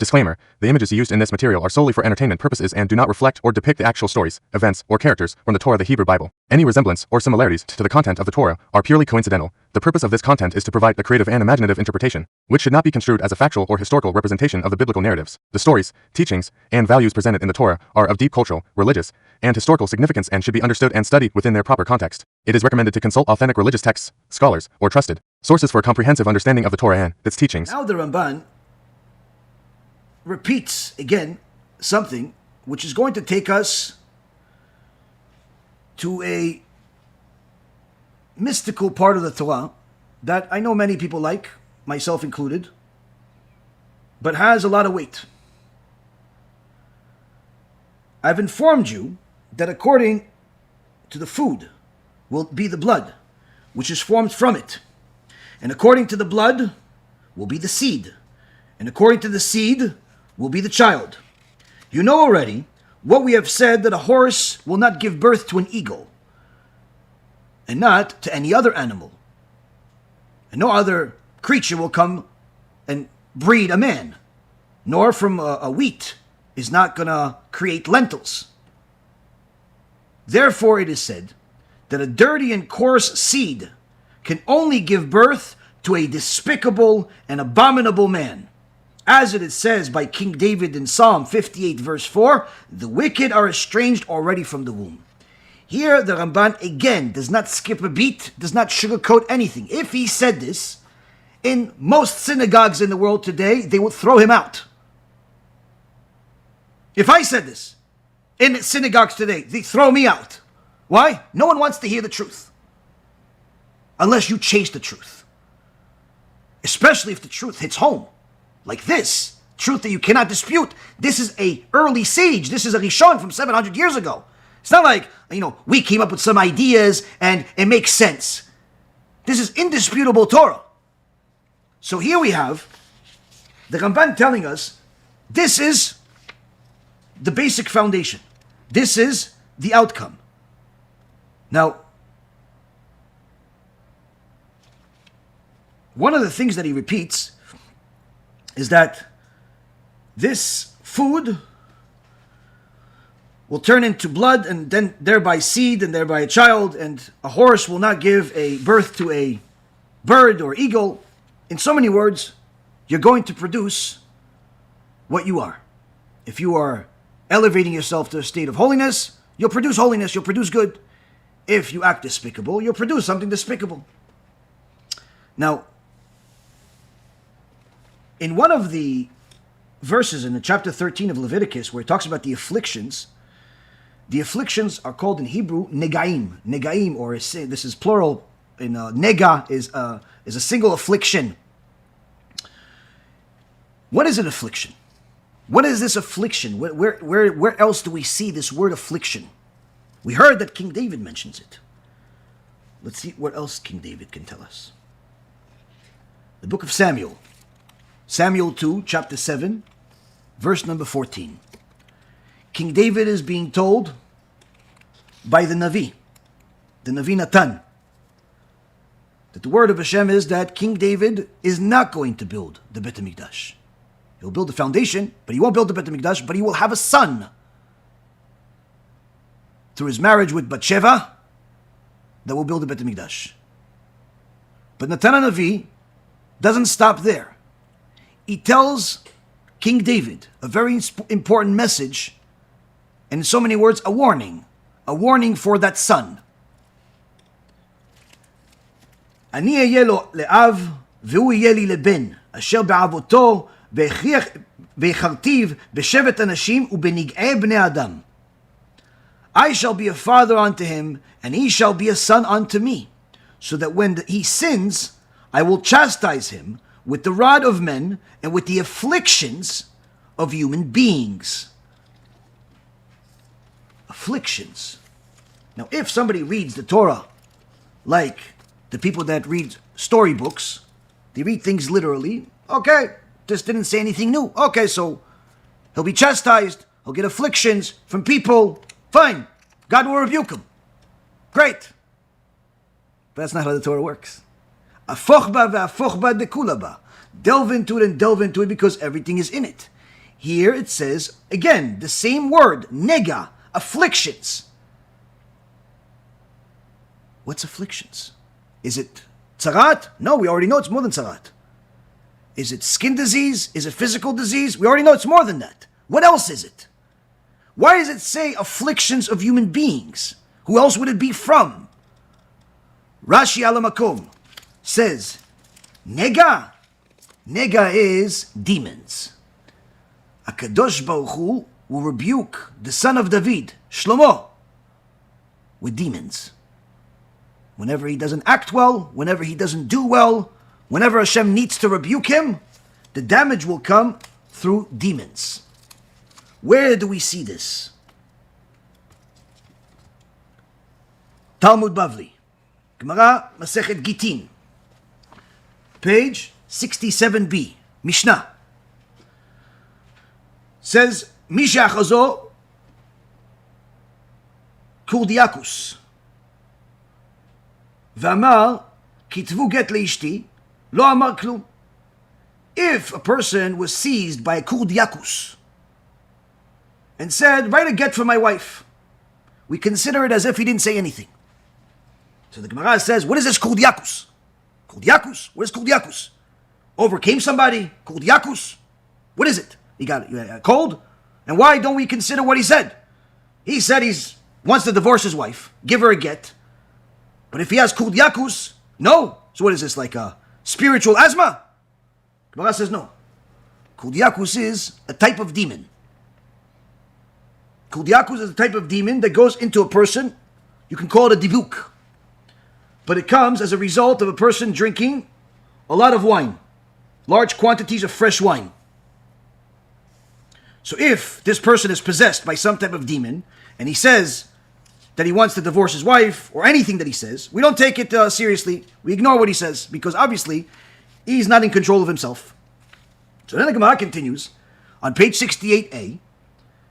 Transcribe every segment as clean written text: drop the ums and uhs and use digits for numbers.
Disclaimer: the images used in this material are solely for entertainment purposes and do not reflect or depict the actual stories, events, or characters from the Torah, the Hebrew Bible. Any resemblance or similarities to the content of the Torah are purely coincidental. The purpose of this content is to provide a creative and imaginative interpretation, which should not be construed as a factual or historical representation of the biblical narratives. The stories, teachings, and values presented in the Torah are of deep cultural, religious, and historical significance and should be understood and studied within their proper context. It is recommended to consult authentic religious texts, scholars, or trusted sources for a comprehensive understanding of the Torah and its teachings. Now the Ramban repeats again something which is going to take us to a mystical part of the Torah that I know many people like, myself included, but has a lot of weight. I've informed you that according to the food will be the blood, which is formed from it. And according to the blood will be the seed. And according to the seed will be the child. You know already what we have said, that a horse will not give birth to an eagle, and not to any other animal. And no other creature will come and breed a man, nor from a wheat is not going to create lentils. Therefore it is said that a dirty and coarse seed can only give birth to a despicable and abominable man. As it says by King David in Psalm 58 verse 4, the wicked are estranged already from the womb. Here the Ramban again does not skip a beat, does not sugarcoat anything. If he said this, in most synagogues in the world today, they would throw him out. If I said this in synagogues today, they throw me out. Why? No one wants to hear the truth. Unless you chase the truth. Especially if the truth hits home. Like this, truth that you cannot dispute. This is a early sage. This is a Rishon from 700 years ago. It's not like, we came up with some ideas and it makes sense. This is indisputable Torah. So here we have the Ramban telling us this is the basic foundation. This is the outcome. Now, one of the things that he repeats is that this food will turn into blood and then thereby seed and thereby a child, and a horse will not give a birth to a bird or eagle. In so many words, you're going to produce what you are. If you are elevating yourself to a state of holiness, you'll produce good. If you act despicable, you'll produce something despicable. Now, in one of the verses in the chapter 13 of Leviticus, where it talks about the afflictions are called in Hebrew negaim. Negaim, or this is plural. In nega is a single affliction. What is an affliction? What is this affliction? Where else do we see this word affliction? We heard that King David mentions it. Let's see what else King David can tell us. The book of Samuel. Samuel 2, chapter 7, verse number 14. King David is being told by the Navi Natan, that the word of Hashem is that King David is not going to build the Bet HaMikdash. He'll build the foundation, but he won't build the Bet HaMikdash, but he will have a son. Through his marriage with Bathsheba, that will build the Bet HaMikdash. But Natan HaNavi doesn't stop there. He tells King David a very important message, and in so many words, a warning for that son. אני אהיה לו לאב, והוא יהיה לי לבן, אשר בעבותו, והכרתיו בשבט אנשים ובנגעי בני אדם. I shall be a father unto him, and he shall be a son unto me, so that when he sins, I will chastise him with the rod of men and with the afflictions of human beings. Afflictions. Now, if somebody reads the Torah like the people that read storybooks, they read things literally. Okay, this didn't say anything new. Okay, so he'll be chastised, he'll get afflictions from people. Fine, God will rebuke him. Great. But that's not how the Torah works. Afochba ve'afochba dekulaba. Delve into it and delve into it because everything is in it. Here it says, again, the same word, nega, afflictions. What's afflictions? Is it tzarat? No, we already know it's more than tzarat. Is it skin disease? Is it physical disease? We already know it's more than that. What else is it? Why does it say afflictions of human beings? Who else would it be from? Rashi Alamakom says, nega. Nega is demons. HaKadosh Baruch Hu will rebuke the son of David, Shlomo, with demons. Whenever he doesn't act well, whenever he doesn't do well, whenever Hashem needs to rebuke him, the damage will come through demons. Where do we see this? Talmud Bavli, Gemara Masechet Gitin, page 67b, Mishnah. Says, Misha Chazo Kurdiakus V'amar kitvu get leishti lo amar klum. If a person was seized by a kurdiakus and said, write a get for my wife, we consider it as if he didn't say anything. So the Gemara says, what is this kurdiakus? Kurdiakus? What is kurdiakus? Overcame somebody? Kurdiakus? What is it? He got a cold? And why don't we consider what he said? He said he wants to divorce his wife, give her a get. But if he has kurdiakus, no. So what is this, like a spiritual asthma? Gemara says no. Kurdiakus is a type of demon. Kurdiakus is a type of demon that goes into a person. You can call it a dibuk. But it comes as a result of a person drinking a lot of wine. Large quantities of fresh wine. So if this person is possessed by some type of demon, and he says that he wants to divorce his wife, or anything that he says, we don't take it seriously. We ignore what he says, because obviously, he's not in control of himself. So then the Gemara continues, on page 68a,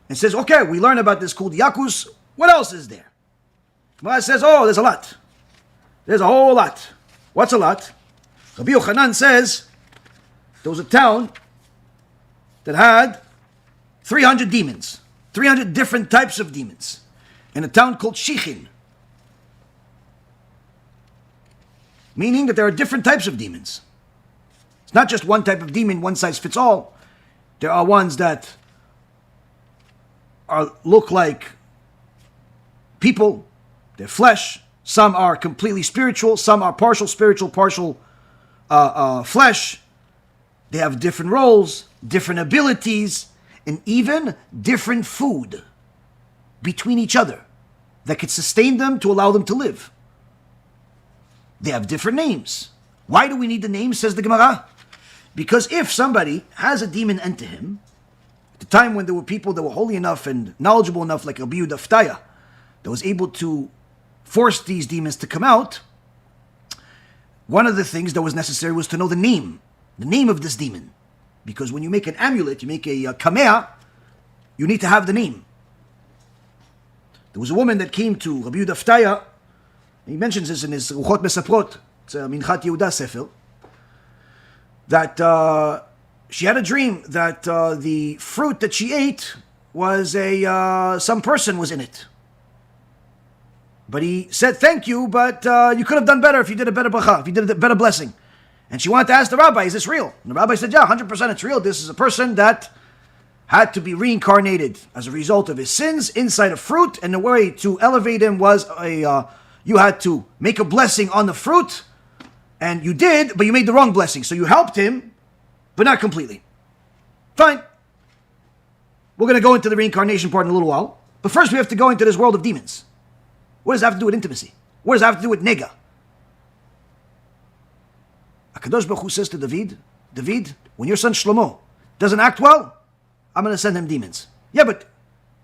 and says, okay, we learn about this kurdiakus. What else is there? Gemara says, oh, there's a lot. There's a whole lot. What's a lot? Rabbi Yochanan says, there was a town that had 300 demons, 300 different types of demons, in a town called Shichin. Meaning that there are different types of demons. It's not just one type of demon, one size fits all. There are ones that look like people, they're flesh. Some are completely spiritual, some are partial spiritual, partial flesh. They have different roles, different abilities, and even different food between each other that could sustain them to allow them to live. They have different names. Why do we need the names, says the Gemara? Because if somebody has a demon enter him, at the time when there were people that were holy enough and knowledgeable enough, like Rabbi Yaron that was able to force these demons to come out, one of the things that was necessary was to know the name of this demon. Because when you make an amulet, you make a kamea, you need to have the name. There was a woman that came to Rabbi Yaron, he mentions this in his Ruchot Mesaprot, it's a Minchat Yehuda Sefer, that she had a dream that the fruit that she ate was some person was in it. But he said, thank you, but you could have done better if you did a better bracha, if you did a better blessing. And she wanted to ask the rabbi, is this real? And the rabbi said, yeah, 100% it's real. This is a person that had to be reincarnated as a result of his sins inside a fruit, and the way to elevate him was you had to make a blessing on the fruit, and you did, but you made the wrong blessing. So you helped him, but not completely. Fine. We're going to go into the reincarnation part in a little while. But first we have to go into this world of demons. What does that have to do with intimacy? What does that have to do with nega? HaKadosh Baruch Hu says to David, when your son Shlomo doesn't act well, I'm going to send him demons. Yeah, but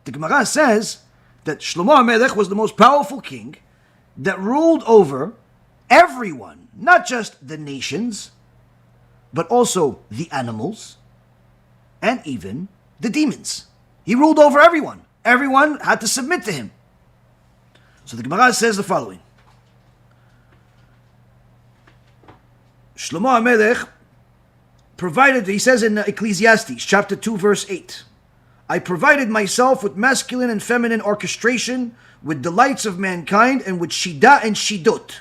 the Gemara says that Shlomo HaMelech was the most powerful king that ruled over everyone, not just the nations, but also the animals and even the demons. He ruled over everyone. Everyone had to submit to him. So the Gemara says the following. Shlomo HaMelech provided, he says in Ecclesiastes, chapter 2, verse 8, I provided myself with masculine and feminine orchestration, with delights of mankind, and with shida and shidut.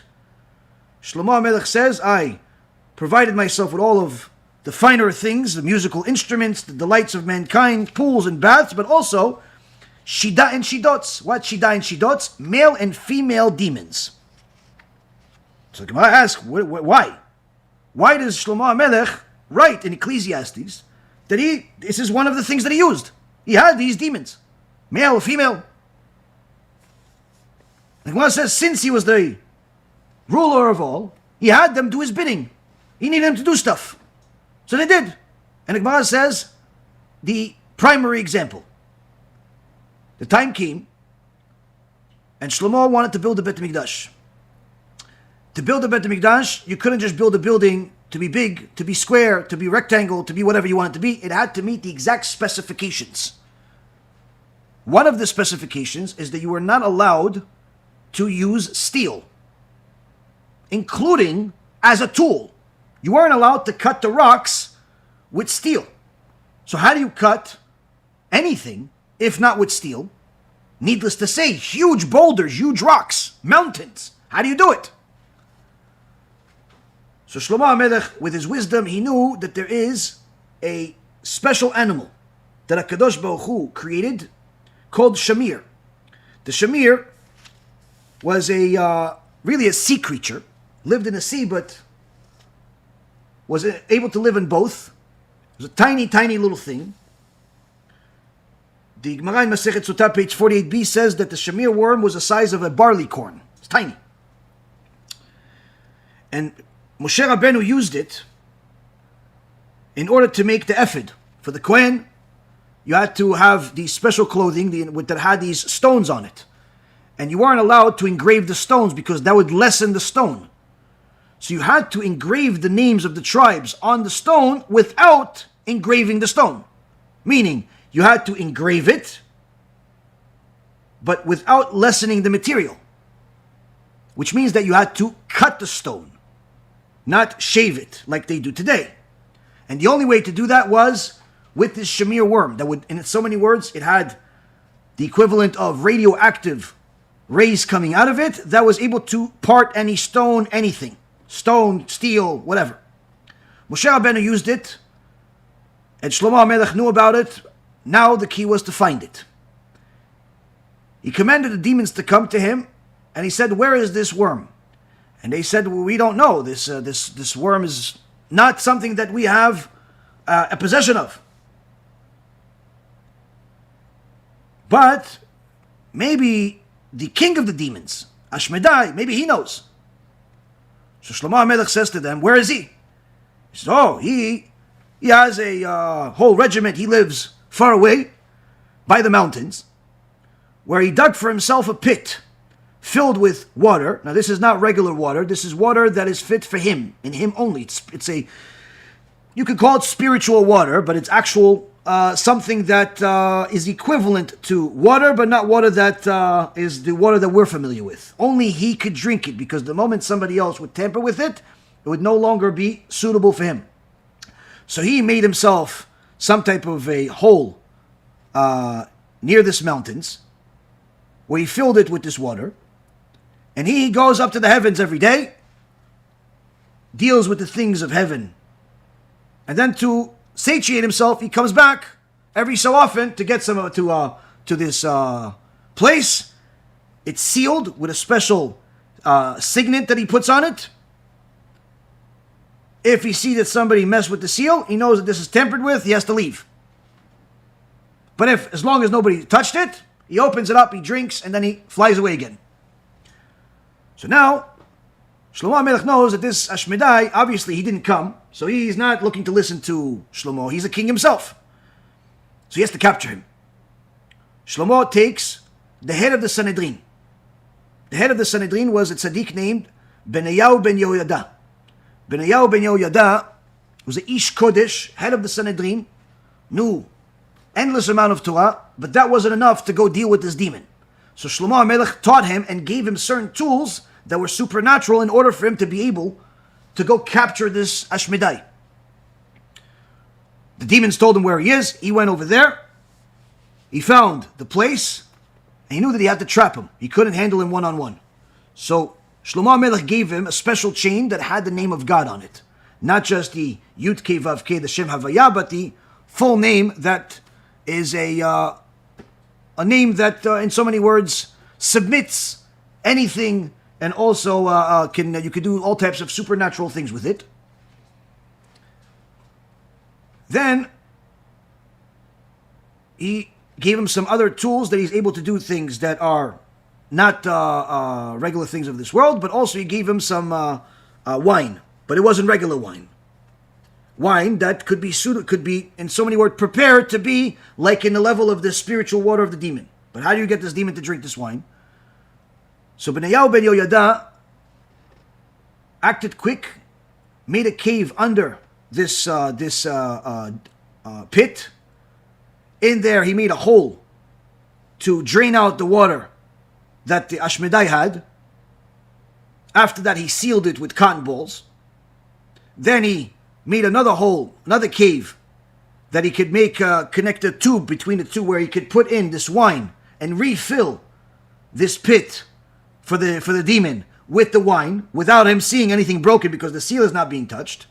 Shlomo HaMelech says, I provided myself with all of the finer things, the musical instruments, the delights of mankind, pools and baths, but also shida and shidots. What shida and shidots? Male and female demons. So the Gemara asks, why? Why does Shlomo HaMelech write in Ecclesiastes that this is one of the things that he used? He had these demons, male, female. The Gemara says, since he was the ruler of all, he had them do his bidding. He needed them to do stuff. So they did. And the Gemara says, the primary example. The time came, and Shlomo wanted to build a Beit HaMikdash. To build a Beit HaMikdash, you couldn't just build a building to be big, to be square, to be rectangle, to be whatever you want it to be. It had to meet the exact specifications. One of the specifications is that you were not allowed to use steel, including as a tool. You weren't allowed to cut the rocks with steel. So how do you cut anything if not with steel? Needless to say, huge boulders, huge rocks, mountains. How do you do it? So Shlomo HaMelech, with his wisdom, he knew that there is a special animal that HaKadosh Baruch Hu created called Shamir. The Shamir was really a sea creature, lived in the sea, but was able to live in both. It was a tiny, tiny little thing. The Gemara in Masechet Sotah, page 48b, says that the Shamir worm was the size of a barley corn. It's tiny. And Moshe Rabbeinu used it in order to make the ephod. For the Kohen, you had to have these special clothing that had these stones on it. And you weren't allowed to engrave the stones because that would lessen the stone. So you had to engrave the names of the tribes on the stone without engraving the stone. Meaning, you had to engrave it, but without lessening the material. Which means that you had to cut the stone, not shave it like they do today. And the only way to do that was with this Shamir worm that would, in so many words, it had the equivalent of radioactive rays coming out of it that was able to part any stone, anything. Stone, steel, whatever. Moshe Rabbeinu used it, and Shlomo HaMelech knew about it. Now the key was to find it. He commanded the demons to come to him, and he said, where is this worm? And they said, well, we don't know. This worm is not something that we have a possession of. But maybe the king of the demons, Ashmedai, maybe he knows. So Shlomo HaMelech says to them, where is he? He says, oh, he has a whole regiment. He lives far away by the mountains, where he dug for himself a pit filled with water. Now this is not regular water. This is water that is fit for him, and him only. It's a, you could call it spiritual water, but it's actual something that is equivalent to water, but not water that is the water that we're familiar with. Only he could drink it, because the moment somebody else would tamper with it, it would no longer be suitable for him. So he made himself some type of a hole near this mountains, where he filled it with this water, and he goes up to the heavens every day, deals with the things of heaven, and then to satiate himself, he comes back every so often to get some to this place. It's sealed with a special signet that he puts on it. If he sees that somebody messed with the seal, he knows that this is tampered with, he has to leave. But as long as nobody touched it, he opens it up, he drinks, and then he flies away again. So now, Shlomo HaMelech knows that this Ashmedai, obviously he didn't come, so he's not looking to listen to Shlomo. He's a king himself. So he has to capture him. Shlomo takes the head of the Sanhedrin. The head of the Sanhedrin was a tzaddik named Benayahu ben Yehoyada. Benayahu ben Yehoyada was a Ish Kodesh, head of the Sanhedrin, knew endless amount of Torah, but that wasn't enough to go deal with this demon. So Shlomo HaMelech taught him and gave him certain tools that were supernatural in order for him to be able to go capture this Ashmedai. The demons told him where he is. He went over there. He found the place. And he knew that he had to trap him. He couldn't handle him one-on-one. So Shlomo HaMelech gave him a special chain that had the name of God on it. Not just the Yud Kei Vav Kei, the Shem Havaya, but the full name that is a name that, in so many words, submits anything, and also you can do all types of supernatural things with it. Then he gave him some other tools that he's able to do things that are not regular things of this world, but also he gave him some wine, but it wasn't regular wine. Wine that could be, in so many words, prepared to be like in the level of the spiritual water of the demon. But how do you get this demon to drink this wine? So Benayahu ben Yoyada acted quick, made a cave under this pit. In there, he made a hole to drain out the water that the Ashmedai had. After that, he sealed it with cotton balls. Then he made another hole, another cave, that he could make connect a tube between the two, where he could put in this wine and refill this pit for the demon with the wine without him seeing anything broken, because the seal is not being touched.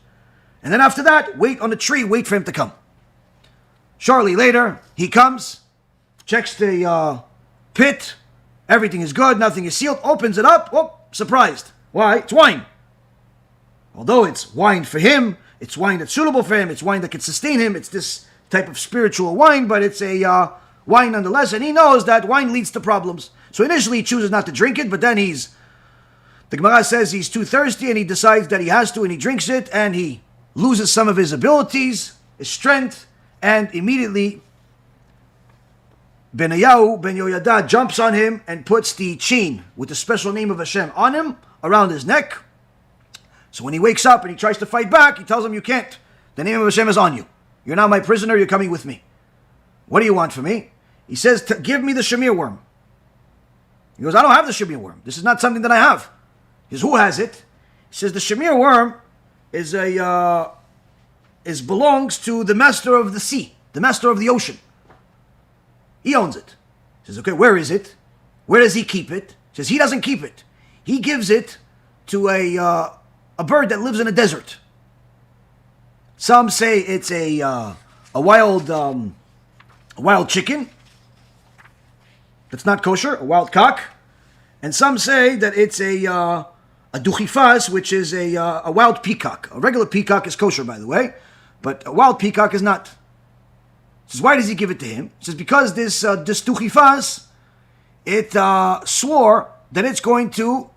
And then after that, wait on the tree, wait for him to come. Shortly later, he comes, checks the pit, everything is good, nothing is sealed, opens it up, oh, surprised. Why? It's wine. Although it's wine for him, it's wine that's suitable for him, it's wine that can sustain him, it's this type of spiritual wine, but it's a wine nonetheless, and he knows that wine leads to problems. So initially he chooses not to drink it, but then the Gemara says he's too thirsty, and he decides that he has to, and he drinks it, and he loses some of his abilities, his strength, and immediately Benayahu ben Yoyada jumps on him and puts the chain with the special name of Hashem on him, around his neck. So when he wakes up and he tries to fight back, he tells him, you can't. The name of Hashem is on you. You're now my prisoner, you're coming with me. What do you want from me? He says, give me the Shamir worm. He goes, I don't have the Shamir worm. This is not something that I have. He says, who has it? He says, the Shamir worm belongs to the master of the sea, the master of the ocean. He owns it. He says, okay, where is it? Where does he keep it? He says, he doesn't keep it. He gives it to a bird that lives in a desert. Some say it's a wild chicken that's not kosher, a wild cock, and some say that it's a duchifas, which is a wild peacock. A regular peacock is kosher, by the way, but a wild peacock is not. He says, why does he give it to him? He says, because this duchifas, it swore that it's going to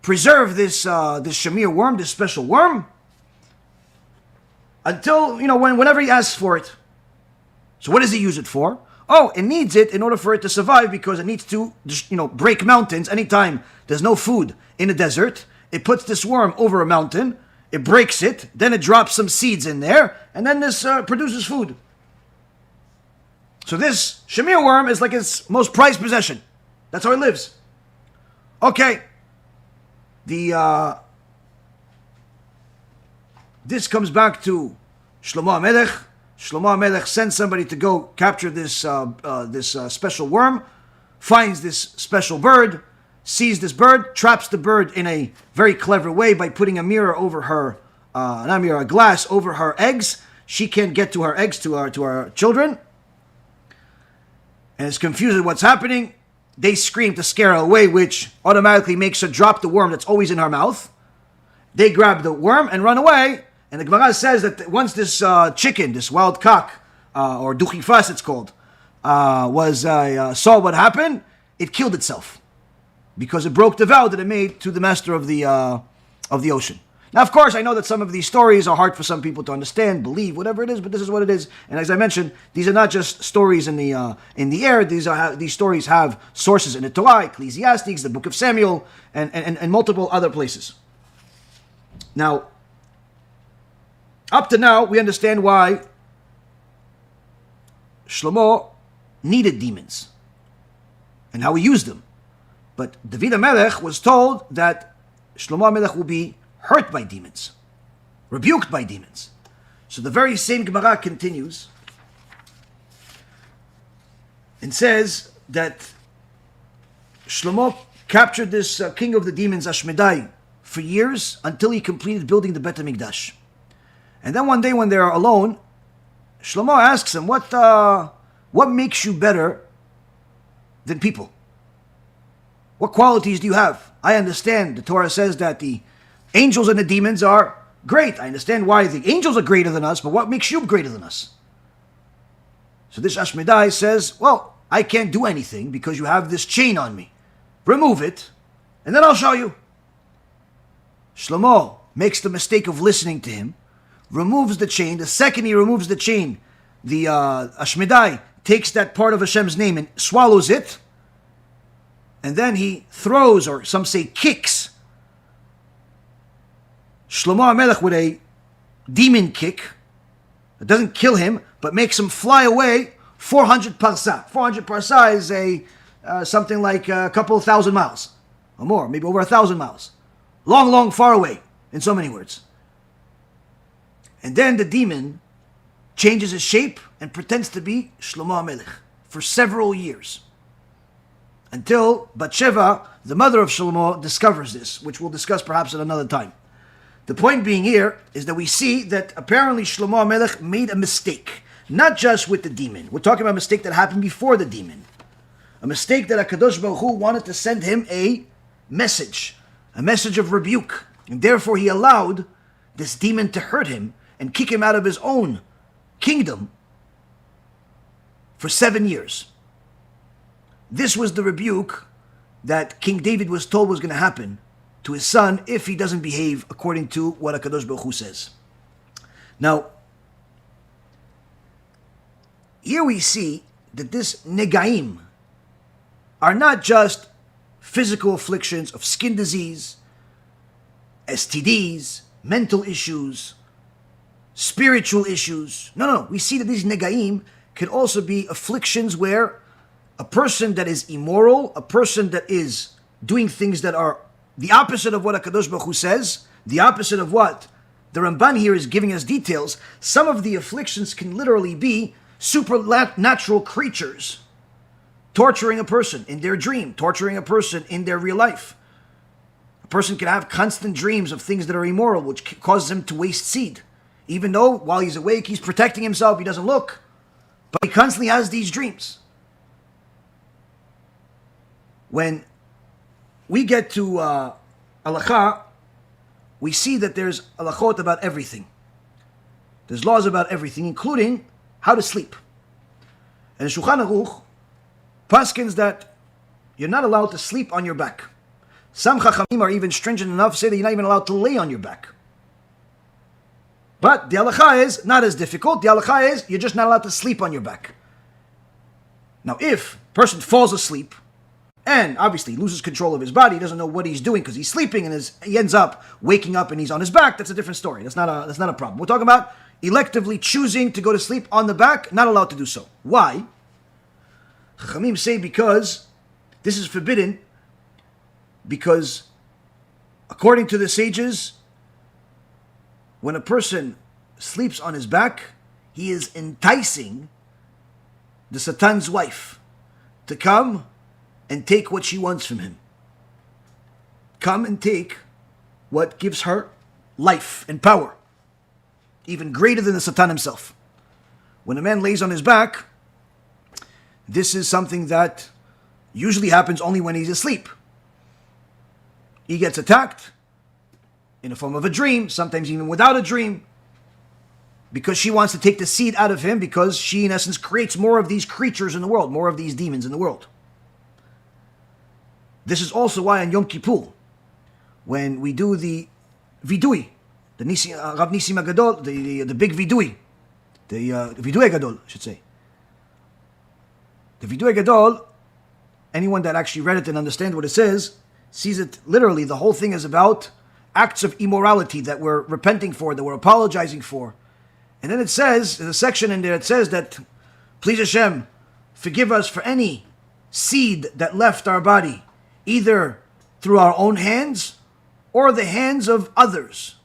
preserve this Shamir worm, this special worm, until, whenever he asks for it. So what does he use it for? Oh, it needs it in order for it to survive, because it needs to, break mountains. Anytime there's no food in a desert, it puts this worm over a mountain, it breaks it, then it drops some seeds in there, and then this produces food. So this Shamir worm is like his most prized possession. That's how he lives. Okay. This comes back to Shlomo HaMelech. Shlomo HaMelech sends somebody to go capture this special worm, finds this special bird, sees this bird, traps the bird in a very clever way by putting a mirror over her, a glass over her eggs. She can't get to her eggs, to our children, and is confused at what's happening. They scream to scare her away, which automatically makes her drop the worm that's always in her mouth. They grab the worm and run away. And the Gemara says that once this chicken, this wild cock, or duchifas it's called, saw what happened, it killed itself, because it broke the vow that it made to the master of the ocean. Now, of course, I know that some of these stories are hard for some people to understand, believe, whatever it is, but this is what it is. And as I mentioned, these are not just stories in the air. These stories have sources in the Torah, Ecclesiastes, the Book of Samuel, and multiple other places. Now, up to now, we understand why Shlomo needed demons and how he used them. But David HaMelech was told that Shlomo HaMelech will be hurt by demons, rebuked by demons. So the very same Gemara continues and says that Shlomo captured this king of the demons, Ashmedai, for years until he completed building the Bet HaMikdash. And then one day when they're alone, Shlomo asks him, what makes you better than people? What qualities do you have? I understand the Torah says that the angels and the demons are great. I understand why the angels are greater than us, but what makes you greater than us? So this Ashmedai says, well, I can't do anything because you have this chain on me. Remove it, and then I'll show you. Shlomo makes the mistake of listening to him, removes the chain. The second he removes the chain, the Ashmedai takes that part of Hashem's name and swallows it, and then he throws, or some say kicks, Shlomo HaMelech with a demon kick. It doesn't kill him, but makes him fly away 400 parsa. 400 parsa is something like a couple of thousand miles, or more, maybe over 1,000 miles. Long, long, far away, in so many words. And then the demon changes his shape and pretends to be Shlomo HaMelech for several years. Until Batsheva, the mother of Shlomo, discovers this, which we'll discuss perhaps at another time. The point being here is that we see that apparently Shlomo HaMelech made a mistake. Not just with the demon. We're talking about a mistake that happened before the demon. A mistake that HaKadosh Baruch Hu wanted to send him a message of rebuke. And therefore he allowed this demon to hurt him and kick him out of his own kingdom for 7 years. This was the rebuke that King David was told was going to happen to his son if he doesn't behave according to what HaKadosh Baruch Hu says. Now, here we see that this negaim are not just physical afflictions of skin disease, STDs, mental issues, spiritual issues. No. We see that these negaim can also be afflictions where a person that is immoral, a person that is doing things that are the opposite of what HaKadosh Baruch Hu says, the opposite of what the Ramban here is giving us details. Some of the afflictions can literally be supernatural creatures torturing a person in their dream, torturing a person in their real life. A person can have constant dreams of things that are immoral, which causes him to waste seed. Even though while he's awake, he's protecting himself, he doesn't look. But he constantly has these dreams. When we get to halakha, we see that there's halachot about everything. There's laws about everything, including how to sleep. And Shulchan Aruch paskins that you're not allowed to sleep on your back. Some chachamim are even stringent enough to say that you're not even allowed to lay on your back. But the halakha is not as difficult. The halakha is you're just not allowed to sleep on your back. Now, if a person falls asleep and obviously loses control of his body, he doesn't know what he's doing because he's sleeping and he ends up waking up and he's on his back, that's a different story. That's not a problem. We're talking about electively choosing to go to sleep on the back, not allowed to do so. Why? Chachamim say because this is forbidden, because according to the sages, when a person sleeps on his back, he is enticing the Satan's wife to come and take what she wants from him. Come and take what gives her life and power, even greater than the Satan himself. When a man lays on his back, this is something that usually happens only when he's asleep. He gets attacked in the form of a dream, sometimes even without a dream, because she wants to take the seed out of him, because she in essence creates more of these creatures in the world, more of these demons in the world. This is also why on Yom Kippur, when we do the vidui, the Rav Nisim Agadol, the big vidui, the vidui Agadol, I should say. The vidui Agadol, anyone that actually read it and understands what it says, sees it literally, the whole thing is about acts of immorality that we're repenting for, that we're apologizing for. And then it says, there's a section in there, it says that, please Hashem, forgive us for any seed that left our body, either through our own hands or the hands of others.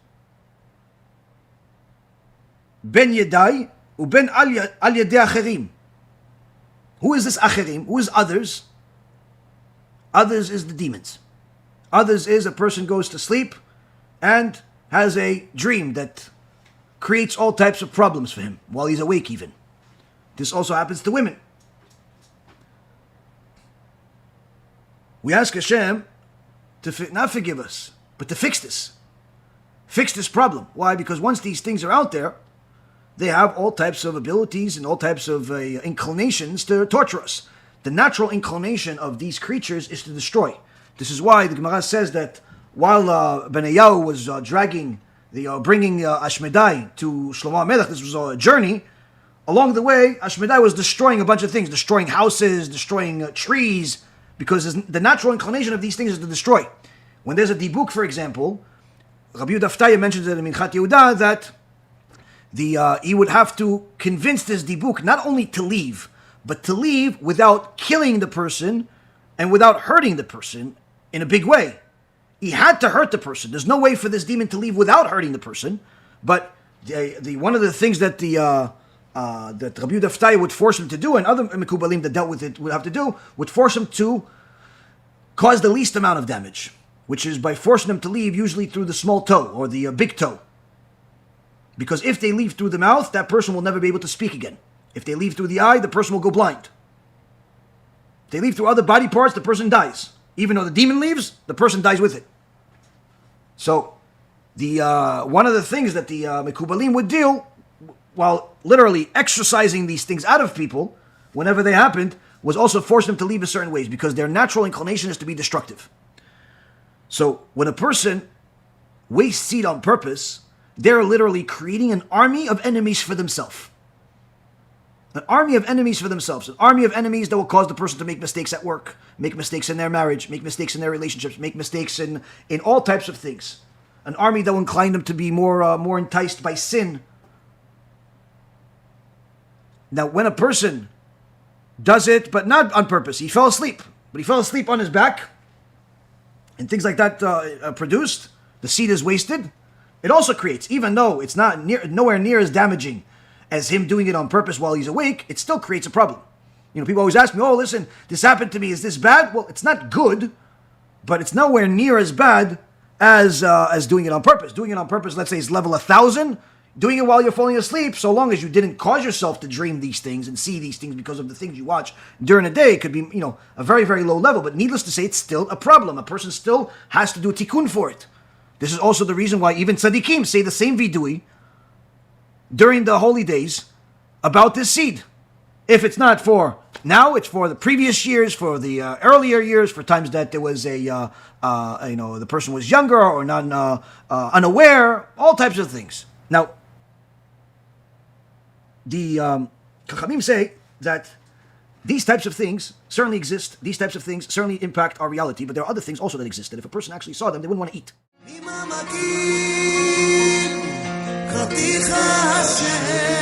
ben yedai uben al yedei acherim. Who is this acherim? Who is others? Others is the demons. Others is a person goes to sleep and has a dream that creates all types of problems for him while he's awake even. This also happens to women. We ask Hashem to not forgive us, but to fix this. Fix this problem. Why? Because once these things are out there, they have all types of abilities and all types of inclinations to torture us. The natural inclination of these creatures is to destroy. This is why the Gemara says that while Benayahu was bringing Ashmedai to Shlomo HaMelech, this was a journey. Along the way, Ashmedai was destroying a bunch of things, destroying houses, destroying trees, because the natural inclination of these things is to destroy. When there's a dibuk, for example, Rabbi Yaron mentions it in Minchat Yehuda that he would have to convince this dibuk not only to leave, but to leave without killing the person and without hurting the person in a big way. He had to hurt the person. There's no way for this demon to leave without hurting the person. But one of the things that that Rabbi Yaron would force him to do, and other Mekubalim that dealt with it would have to do, would force him to cause the least amount of damage, which is by forcing them to leave usually through the small toe or the big toe. Because if they leave through the mouth, that person will never be able to speak again. If they leave through the eye, the person will go blind. If they leave through other body parts, the person dies. Even though the demon leaves, the person dies with it. So, one of the things that the Mekubalim would do, while literally exercising these things out of people, whenever they happened, was also force them to leave in certain ways, because their natural inclination is to be destructive. So, when a person wastes seed on purpose, they're literally creating an army of enemies for themselves. An army of enemies for themselves. An army of enemies that will cause the person to make mistakes at work, make mistakes in their marriage, make mistakes in their relationships, make mistakes in all types of things. An army that will incline them to be more enticed by sin. Now, when a person does it, but not on purpose, he fell asleep, but he fell asleep on his back, and things like that produced, the seed is wasted. It also creates, even though it's nowhere near as damaging as him doing it on purpose while he's awake, it still creates a problem. People always ask me, oh, listen, this happened to me, is this bad? Well, it's not good, but it's nowhere near as bad as doing it on purpose. Doing it on purpose, let's say, is level 1,000. Doing it while you're falling asleep, so long as you didn't cause yourself to dream these things and see these things because of the things you watch during the day, it could be, a very, very low level. But needless to say, it's still a problem. A person still has to do tikkun for it. This is also the reason why even tzaddikim say the same vidui during the holy days about this seed. If it's not for now, it's for the previous years, for the earlier years, for times that there was the person was younger or not unaware, all types of things. Now, the Chachamim say that these types of things certainly exist. These types of things certainly impact our reality, but there are other things also that exist that if a person actually saw them, they wouldn't want to eat. ממעמקים חתיך השם